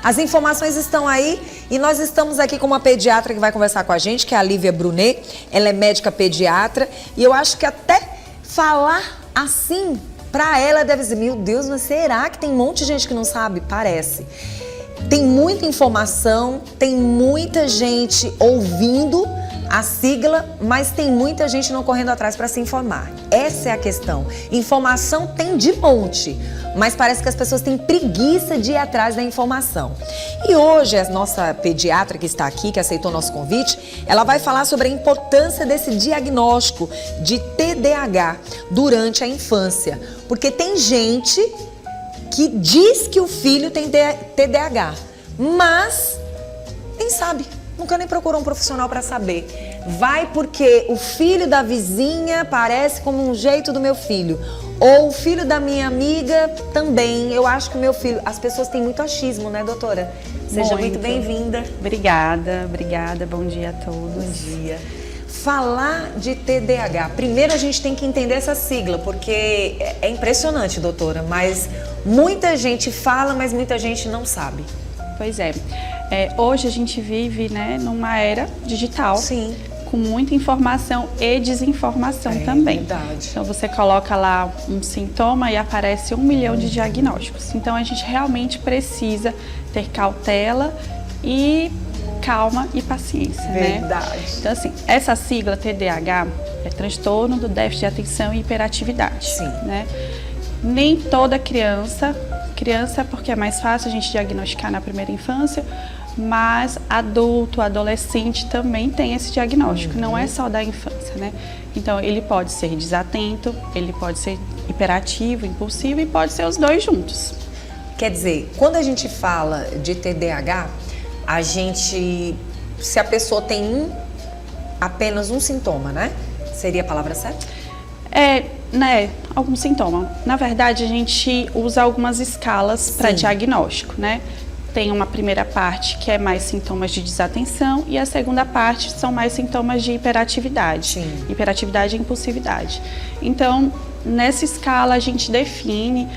As informações estão aí e nós estamos aqui com uma pediatra que vai conversar com a gente, que é a Lívia Brunet. Ela é médica pediatra e eu acho que até falar assim, pra ela deve dizer, meu Deus, mas será que tem um monte de gente que não sabe? Parece. Tem muita informação, tem muita gente ouvindo a sigla, mas tem muita gente não correndo atrás para se informar. Essa é a questão. Informação tem de monte, mas parece que as pessoas têm preguiça de ir atrás da informação. E hoje a nossa pediatra que está aqui, que aceitou nosso convite, ela vai falar sobre a importância desse diagnóstico de TDAH durante a infância. Porque tem gente que diz que o filho tem TDAH, mas nem sabe. Nunca nem procurou um profissional para saber. Vai porque o filho da vizinha parece como um jeito do meu filho. Ou o filho da minha amiga também. Eu acho que o meu filho... As pessoas têm muito achismo, né, doutora? Seja muito bem-vinda. Obrigada, obrigada. Bom dia a todos. Bom dia. Falar de TDAH. Primeiro a gente tem que entender essa sigla, porque é impressionante, doutora. Mas muita gente fala, mas muita gente não sabe. Pois é. Hoje a gente vive, né, numa era digital. Sim. Com muita informação e desinformação também. Verdade. Então você coloca lá um sintoma e aparece 1 milhão de diagnósticos. Então a gente realmente precisa ter cautela e calma e paciência, Verdade. né? Então assim, essa sigla TDAH é transtorno do déficit de atenção e hiperatividade. Sim. Né? Nem toda criança porque é mais fácil a gente diagnosticar na primeira infância, mas adulto, adolescente também tem esse diagnóstico, não é só da infância, né? Então ele pode ser desatento, ele pode ser hiperativo, impulsivo e pode ser os dois juntos. Quer dizer, quando a gente fala de TDAH, se a pessoa tem apenas um sintoma, né? Seria a palavra certa? Né, algum sintoma. Na verdade, a gente usa algumas escalas para diagnóstico, né? Tem uma primeira parte que é mais sintomas de desatenção e a segunda parte são mais sintomas de hiperatividade. Sim. Hiperatividade e impulsividade. Então, nessa escala a gente define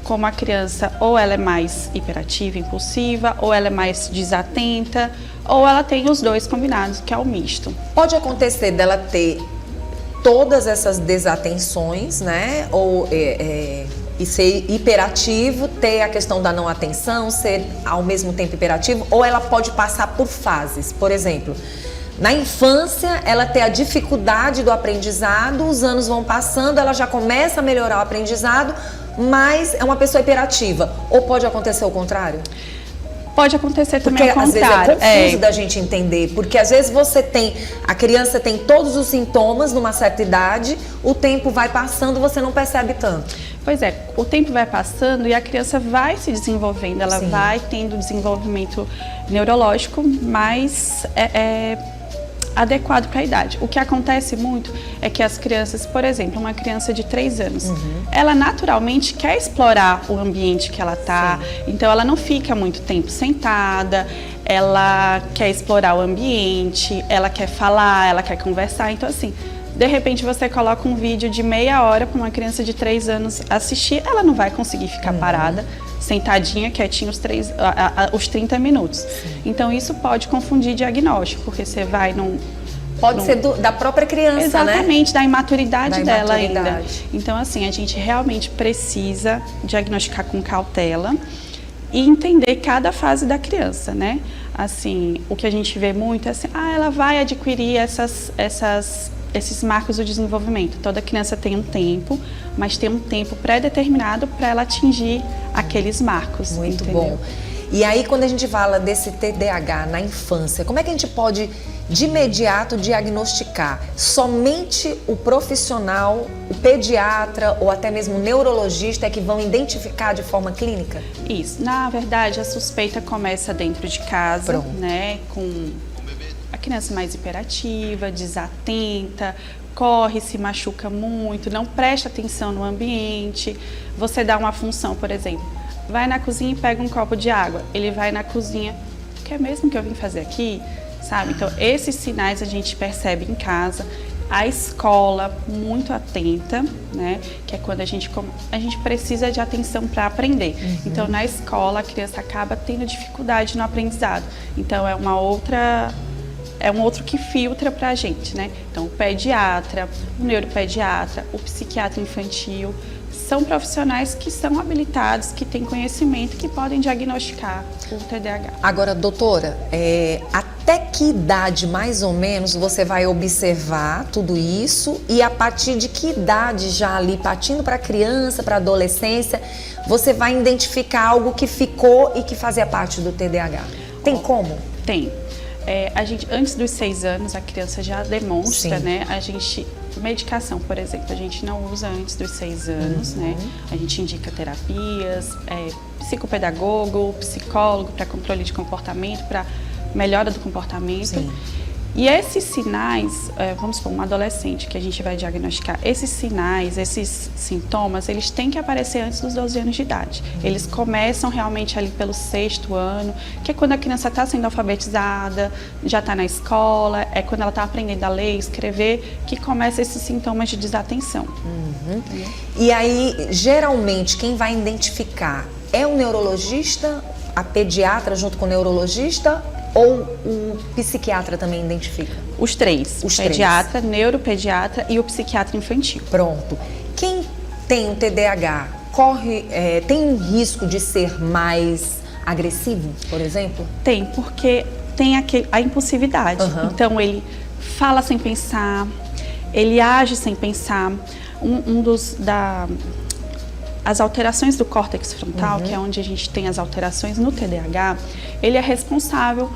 como a criança ou ela é mais hiperativa, impulsiva, ou ela é mais desatenta, ou ela tem os dois combinados, que é o misto. Pode acontecer dela ter todas essas desatenções, né? Ou e ser hiperativo, ter a questão da não atenção, ser ao mesmo tempo hiperativo, ou ela pode passar por fases. Por exemplo, na infância, ela tem a dificuldade do aprendizado, os anos vão passando, ela já começa a melhorar o aprendizado, mas é uma pessoa hiperativa. Ou pode acontecer o contrário? Pode acontecer também ao contrário. Porque às vezes é confuso da gente entender, porque às vezes a criança tem todos os sintomas numa certa idade, o tempo vai passando, você não percebe tanto. Pois é, o tempo vai passando e a criança vai se desenvolvendo, ela vai tendo desenvolvimento neurológico mais adequado para a idade. O que acontece muito é que as crianças, por exemplo, uma criança de 3 anos, ela naturalmente quer explorar o ambiente que ela está, então ela não fica muito tempo sentada, ela quer explorar o ambiente, ela quer falar, ela quer conversar, então assim, de repente você coloca um vídeo de meia hora para uma criança de 3 anos assistir, ela não vai conseguir ficar parada, sentadinha, quietinha os 30 minutos. Então isso pode confundir diagnóstico, porque você vai num... Pode ser da própria criança, exatamente, né? da imaturidade dela ainda. Imaturidade. Então assim, a gente realmente precisa diagnosticar com cautela e entender cada fase da criança, né? Assim, o que a gente vê muito é assim, ela vai adquirir esses marcos do desenvolvimento. Toda criança tem um tempo, mas tem um tempo pré-determinado para ela atingir aqueles marcos. Muito entendeu? bom. E aí, quando a gente fala desse TDAH na infância, como é que a gente pode, de imediato, diagnosticar? Somente o profissional, o pediatra ou até mesmo o neurologista é que vão identificar de forma clínica? Isso. Na verdade, a suspeita começa dentro de casa, né? Com a criança mais hiperativa, desatenta, corre, se machuca muito, não presta atenção no ambiente. Você dá uma função, por exemplo, vai na cozinha e pega um copo de água. Ele vai na cozinha, o que é mesmo que eu vim fazer aqui? Sabe? Então, esses sinais a gente percebe em casa. A escola muito atenta, né? Que é quando a gente precisa de atenção para aprender. Então, na escola, a criança acaba tendo dificuldade no aprendizado. Então, é um outro que filtra para a gente, né? Então, o pediatra, o neuropediatra, o psiquiatra infantil, são profissionais que são habilitados, que têm conhecimento, que podem diagnosticar o TDAH. Agora, doutora, até que idade, mais ou menos, você vai observar tudo isso e a partir de que idade, já ali partindo para criança, para adolescência, você vai identificar algo que ficou e que fazia parte do TDAH? Tem como? Tem. Antes dos 6 anos, a criança já demonstra, né? Medicação, por exemplo, a gente não usa antes dos 6 anos, né? A gente indica terapias, psicopedagogo, psicólogo para controle de comportamento, para melhora do comportamento. Sim. E esses sinais, vamos supor, um adolescente que a gente vai diagnosticar, esses sinais, esses sintomas, eles têm que aparecer antes dos 12 anos de idade. Eles começam realmente ali pelo 6º ano, que é quando a criança está sendo alfabetizada, já está na escola, é quando ela está aprendendo a ler, escrever, que começam esses sintomas de desatenção. E aí, geralmente, quem vai identificar é o neurologista, a pediatra junto com o neurologista, ou o psiquiatra também identifica? Os três. Pediatra, neuropediatra e o psiquiatra infantil. Pronto. Quem tem o TDAH tem um risco de ser mais agressivo, por exemplo? Tem, porque tem a impulsividade. Então, ele fala sem pensar, ele age sem pensar. As alterações do córtex frontal, que é onde a gente tem as alterações no TDAH, ele é responsável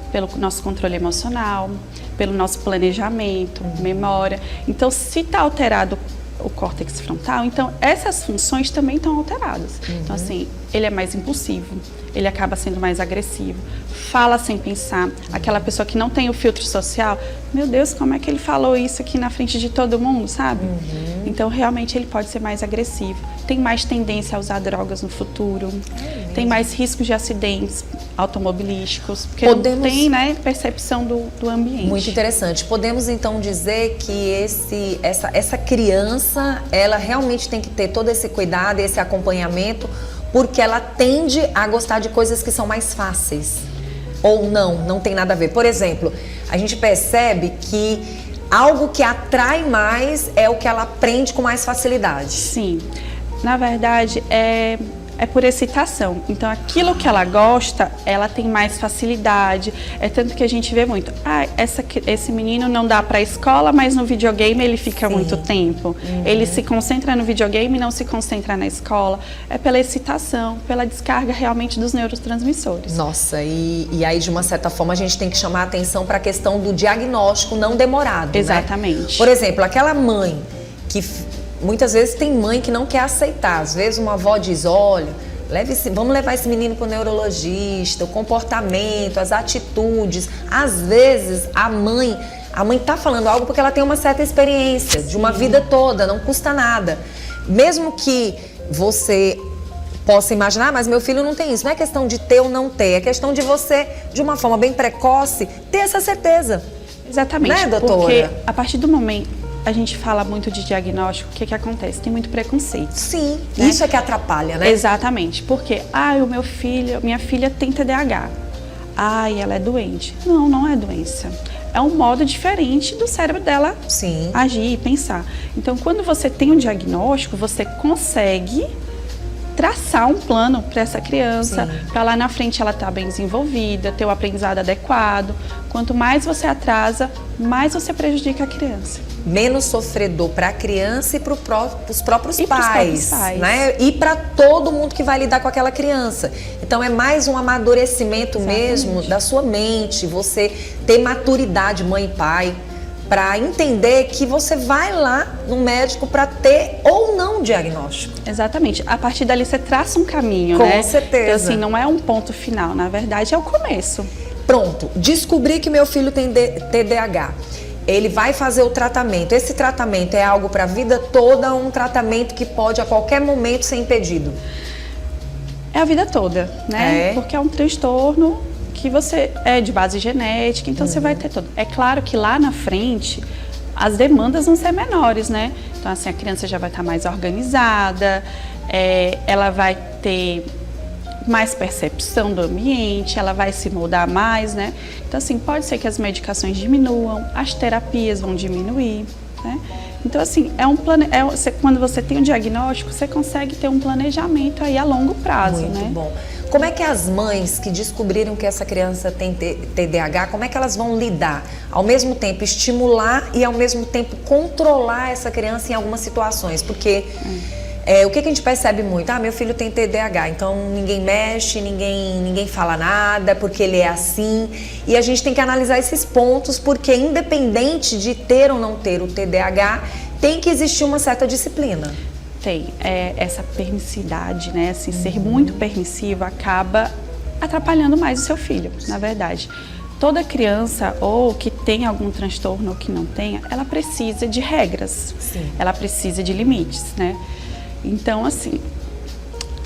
pelo nosso controle emocional, pelo nosso planejamento, memória. Então, se está alterado o córtex frontal, então essas funções também estão alteradas. Então, assim, ele é mais impulsivo, ele acaba sendo mais agressivo, fala sem pensar. Aquela pessoa que não tem o filtro social, meu Deus, como é que ele falou isso aqui na frente de todo mundo, sabe? Então, realmente, ele pode ser mais agressivo. Tem mais tendência a usar drogas no futuro, tem mais riscos de acidentes automobilísticos, porque não tem, né, percepção do ambiente. Muito interessante. Podemos, então, dizer que essa criança, ela realmente tem que ter todo esse cuidado, esse acompanhamento, porque ela tende a gostar de coisas que são mais fáceis. Ou não tem nada a ver. Por exemplo, a gente percebe que algo que atrai mais é o que ela aprende com mais facilidade. Sim. Na verdade, é por excitação. Então, aquilo que ela gosta, ela tem mais facilidade. É tanto que a gente vê muito. Esse menino não dá para a escola, mas no videogame ele fica muito tempo. Ele se concentra no videogame e não se concentra na escola. É pela excitação, pela descarga realmente dos neurotransmissores. Nossa, e aí de uma certa forma a gente tem que chamar a atenção para a questão do diagnóstico não demorado. Exatamente. Né? Por exemplo, aquela mãe que... Muitas vezes tem mãe que não quer aceitar. Às vezes uma avó diz, olha, vamos levar esse menino para o neurologista, o comportamento, as atitudes. Às vezes a mãe está falando algo porque ela tem uma certa experiência de uma vida toda, não custa nada. Mesmo que você possa imaginar, mas meu filho não tem isso. Não é questão de ter ou não ter, é questão de você, de uma forma bem precoce, ter essa certeza. Exatamente, né, doutora? Porque a partir do momento... A gente fala muito de diagnóstico, o que acontece? Tem muito preconceito. Sim, né? Isso é que atrapalha, né? Exatamente, porque, minha filha tem TDAH. Ela é doente. Não é doença. É um modo diferente do cérebro dela agir e pensar. Então, quando você tem um diagnóstico, você consegue traçar um plano para essa criança, para lá na frente ela estar bem desenvolvida, ter o aprendizado adequado. Quanto mais você atrasa, mais você prejudica a criança. Menos sofredor para a criança e para os próprios pais, né? E para todo mundo que vai lidar com aquela criança. Então é mais um amadurecimento mesmo da sua mente, você ter maturidade, mãe e pai, para entender que você vai lá no médico para ter ou não diagnóstico. Exatamente. A partir dali você traça um caminho, né? Com certeza. Então, assim, não é um ponto final, na verdade é o começo. Pronto, descobri que meu filho tem TDAH. Ele vai fazer o tratamento. Esse tratamento é algo para a vida toda ou um tratamento que pode a qualquer momento ser impedido? É a vida toda, né? Porque é um transtorno que você é de base genética, então você vai ter todo. É claro que lá na frente as demandas vão ser menores, né? Então, assim, a criança já vai estar mais organizada, ela vai ter mais percepção do ambiente, ela vai se moldar mais, né? Então, assim, pode ser que as medicações diminuam, as terapias vão diminuir, né? Então, assim, quando você tem um diagnóstico, você consegue ter um planejamento aí a longo prazo, Muito né? bom. Como é que as mães que descobriram que essa criança tem TDAH, como é que elas vão lidar? Ao mesmo tempo estimular e ao mesmo tempo controlar essa criança em algumas situações, porque... o que a gente percebe muito? Meu filho tem TDAH, então ninguém mexe, ninguém fala nada, porque ele é assim. E a gente tem que analisar esses pontos, porque independente de ter ou não ter o TDAH, tem que existir uma certa disciplina. Tem. Essa permissividade, né? Assim, ser muito permissivo acaba atrapalhando mais o seu filho, na verdade. Toda criança, ou que tem algum transtorno ou que não tenha, ela precisa de regras. Sim. Ela precisa de limites, né? Então, assim,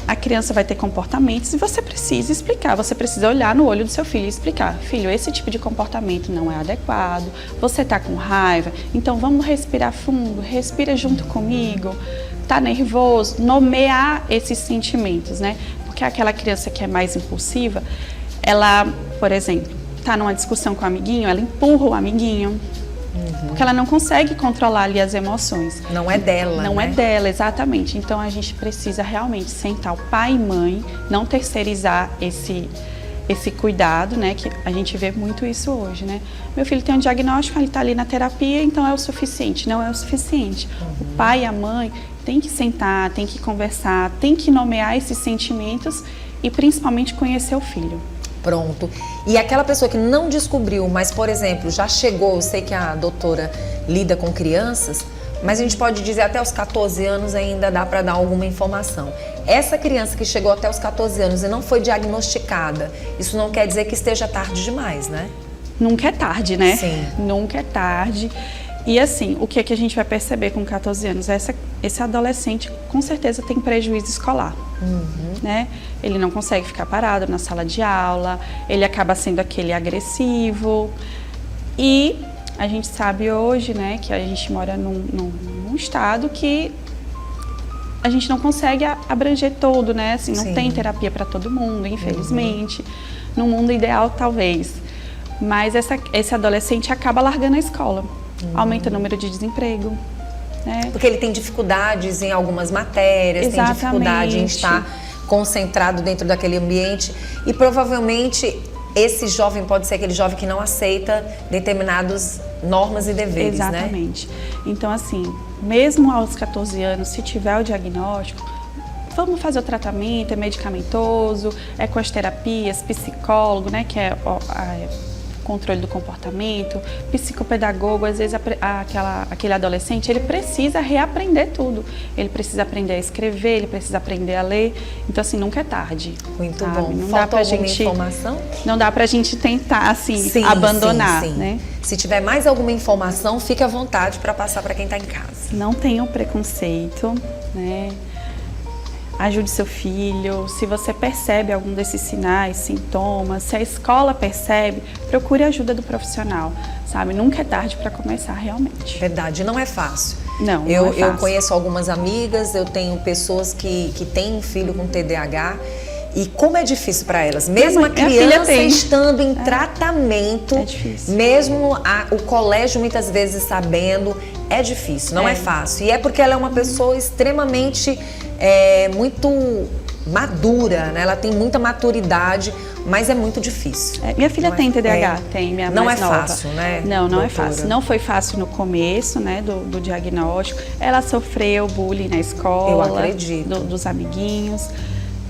a criança vai ter comportamentos e você precisa explicar, você precisa olhar no olho do seu filho e explicar: filho, esse tipo de comportamento não é adequado, você tá com raiva, então vamos respirar fundo, respira junto comigo, tá nervoso, nomear esses sentimentos, né? Porque aquela criança que é mais impulsiva, ela, por exemplo, tá numa discussão com o amiguinho, ela empurra o amiguinho. Porque ela não consegue controlar ali as emoções. Não é dela, Não né? é dela, exatamente. Então a gente precisa realmente sentar o pai e mãe, não terceirizar esse cuidado, né? Que a gente vê muito isso hoje, né? Meu filho tem um diagnóstico, ele está ali na terapia, então é o suficiente. Não é o suficiente. O pai e a mãe tem que sentar, tem que conversar, tem que nomear esses sentimentos e principalmente conhecer o filho. Pronto. E aquela pessoa que não descobriu, mas, por exemplo, já chegou, eu sei que a doutora lida com crianças, mas a gente pode dizer até os 14 anos ainda dá para dar alguma informação. Essa criança que chegou até os 14 anos e não foi diagnosticada, isso não quer dizer que esteja tarde demais, né? Nunca é tarde, né? Sim. Nunca é tarde. E assim, o que é que a gente vai perceber com 14 anos? Esse adolescente com certeza tem prejuízo escolar, né? Ele não consegue ficar parado na sala de aula, ele acaba sendo aquele agressivo. E a gente sabe hoje, né, que a gente mora num estado que a gente não consegue abranger todo, né? Assim, não Sim. tem terapia para todo mundo, infelizmente. No mundo ideal, talvez. Mas esse adolescente acaba largando a escola. Aumenta o número de desemprego, né? Porque ele tem dificuldades em algumas matérias, tem dificuldade em estar concentrado dentro daquele ambiente e provavelmente esse jovem pode ser aquele jovem que não aceita determinadas normas e deveres, Exatamente. Né? Então, assim, mesmo aos 14 anos, se tiver o diagnóstico, vamos fazer o tratamento, é medicamentoso, é com as terapias, psicólogo, né, que é controle do comportamento, psicopedagogo. Às vezes aquele adolescente, ele precisa reaprender tudo. Ele precisa aprender a escrever, ele precisa aprender a ler. Então, assim, nunca é tarde. Muito sabe? bom. Não Falta dá pra alguma gente, informação? Não dá pra gente tentar, assim, abandonar, sim. né? Se tiver mais alguma informação, fique à vontade para passar para quem está em casa. Não tenham preconceito, né? Ajude seu filho. Se você percebe algum desses sinais, sintomas, se a escola percebe, procure a ajuda do profissional, sabe? Nunca é tarde para começar, realmente. Verdade, não é fácil. Não é fácil. Eu conheço algumas amigas, eu tenho pessoas que têm um filho com TDAH e como é difícil para elas. Mesmo a criança estando em tratamento, é difícil. Mesmo o colégio muitas vezes sabendo, é difícil, não é fácil. E é porque ela é uma pessoa extremamente muito madura, né? Ela tem muita maturidade, mas é muito difícil. Minha filha tem TDAH, tem, minha mais nova. Não é fácil, né? Não é fácil. Não foi fácil no começo, né, do diagnóstico. Ela sofreu bullying na escola. Eu acredito. Dos amiguinhos.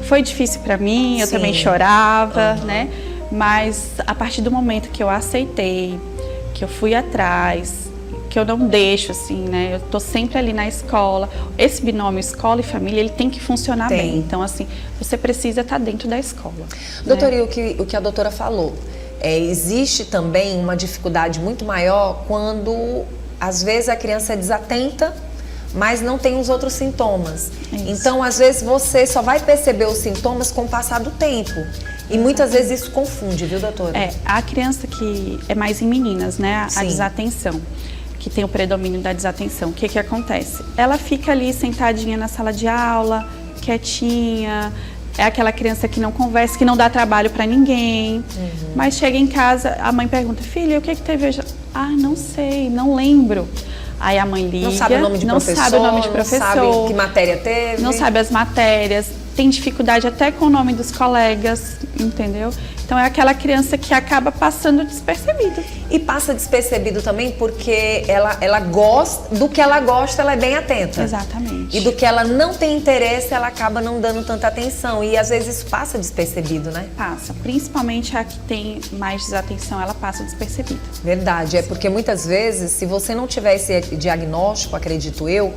Foi difícil para mim, eu também chorava, né? Mas a partir do momento que eu aceitei, que eu fui atrás, que eu não deixo, assim, né? Eu tô sempre ali na escola. Esse binômio escola e família, ele tem que funcionar bem. Então, assim, você precisa estar dentro da escola. Doutora, e o que a doutora falou, existe também uma dificuldade muito maior quando, às vezes, a criança é desatenta, mas não tem os outros sintomas. Isso. Então, às vezes, você só vai perceber os sintomas com o passar do tempo. E muitas vezes isso confunde, viu, doutora? A criança que é mais em meninas, né? A desatenção. que tem o predomínio da desatenção, o que que acontece? Ela fica ali sentadinha na sala de aula, quietinha, é aquela criança que não conversa, que não dá trabalho para ninguém, mas chega em casa, a mãe pergunta, filha, o que que teve hoje? Ah, não sei, não lembro. Aí a mãe liga, Não sabe o nome de professor, sabe o nome de professor, não sabe que matéria teve. não sabe as matérias, tem dificuldade até com o nome dos colegas, entendeu? Então é aquela criança que acaba passando despercebido. E passa despercebido também porque ela gosta, do que ela gosta, ela é bem atenta. Exatamente. E do que ela não tem interesse, ela acaba não dando tanta atenção. E às vezes isso passa despercebido, né? Passa, principalmente a que tem mais desatenção, ela passa despercebida. Verdade, é porque muitas vezes, se você não tiver esse diagnóstico, acredito eu,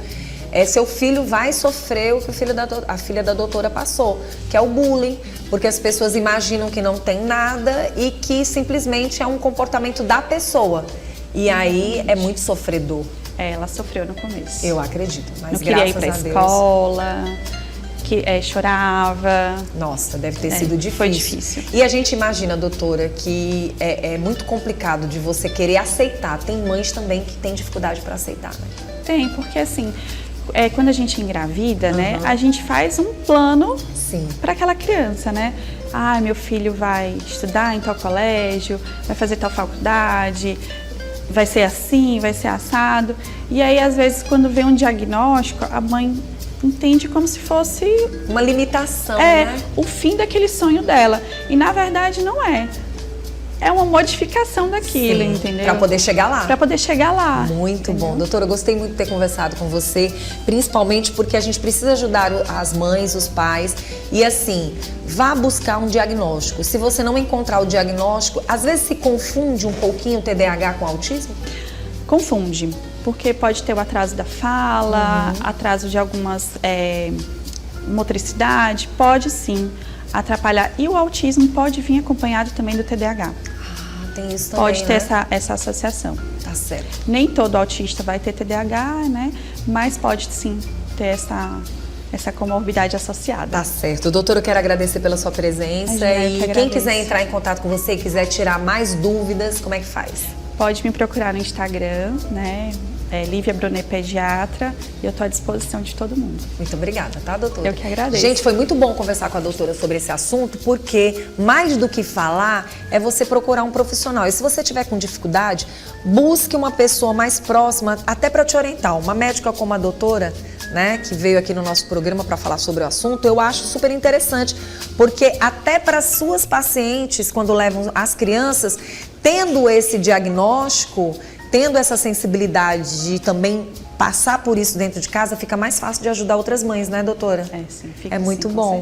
seu filho vai sofrer o que a filha da doutora passou, que é o bullying, porque as pessoas imaginam que não tem nada e que simplesmente é um comportamento da pessoa. E aí é muito sofredor. Ela sofreu no começo. Eu acredito, mas não queria ir graças pra a Deus. escola, que chorava. Nossa, deve ter sido difícil. Foi difícil. E a gente imagina, doutora, que é muito complicado de você querer aceitar. Tem mães também que têm dificuldade para aceitar, né? Tem, porque assim, quando a gente engravida, né, a gente faz um plano para aquela criança, né? Ah, meu filho vai estudar em tal colégio, vai fazer tal faculdade, vai ser assim, vai ser assado. E aí, às vezes, quando vem um diagnóstico, a mãe entende como se fosse uma limitação, né? O fim daquele sonho dela. E na verdade não é. É uma modificação daquilo, entendeu? Para poder chegar lá. Para poder chegar lá. Muito bom. Doutora, eu gostei muito de ter conversado com você, principalmente porque a gente precisa ajudar as mães, os pais. E assim, vá buscar um diagnóstico. Se você não encontrar o diagnóstico, às vezes se confunde um pouquinho o TDAH com o autismo? Confunde, porque pode ter o atraso da fala, atraso de algumas motricidade, pode sim atrapalhar. E o autismo pode vir acompanhado também do TDAH. Tem isso também, pode ter né? essa associação. Tá certo. Nem todo autista vai ter TDAH, né? Mas pode sim ter essa comorbidade associada. Tá certo. Doutora, eu quero agradecer pela sua presença. E quem quiser entrar em contato com você e quiser tirar mais dúvidas, como é que faz? Pode me procurar no Instagram, né? Lívia Brunet Pediatra, e eu estou à disposição de todo mundo. Muito obrigada, tá, doutora? Eu que agradeço. Gente, foi muito bom conversar com a doutora sobre esse assunto, porque mais do que falar é você procurar um profissional. E se você tiver com dificuldade, busque uma pessoa mais próxima, até para te orientar. Uma médica como a doutora, né, que veio aqui no nosso programa para falar sobre o assunto, eu acho super interessante, porque até para suas pacientes, quando levam as crianças, tendo esse diagnóstico, tendo essa sensibilidade de também passar por isso dentro de casa, fica mais fácil de ajudar outras mães, né, doutora? Sim, fica muito assim, bom.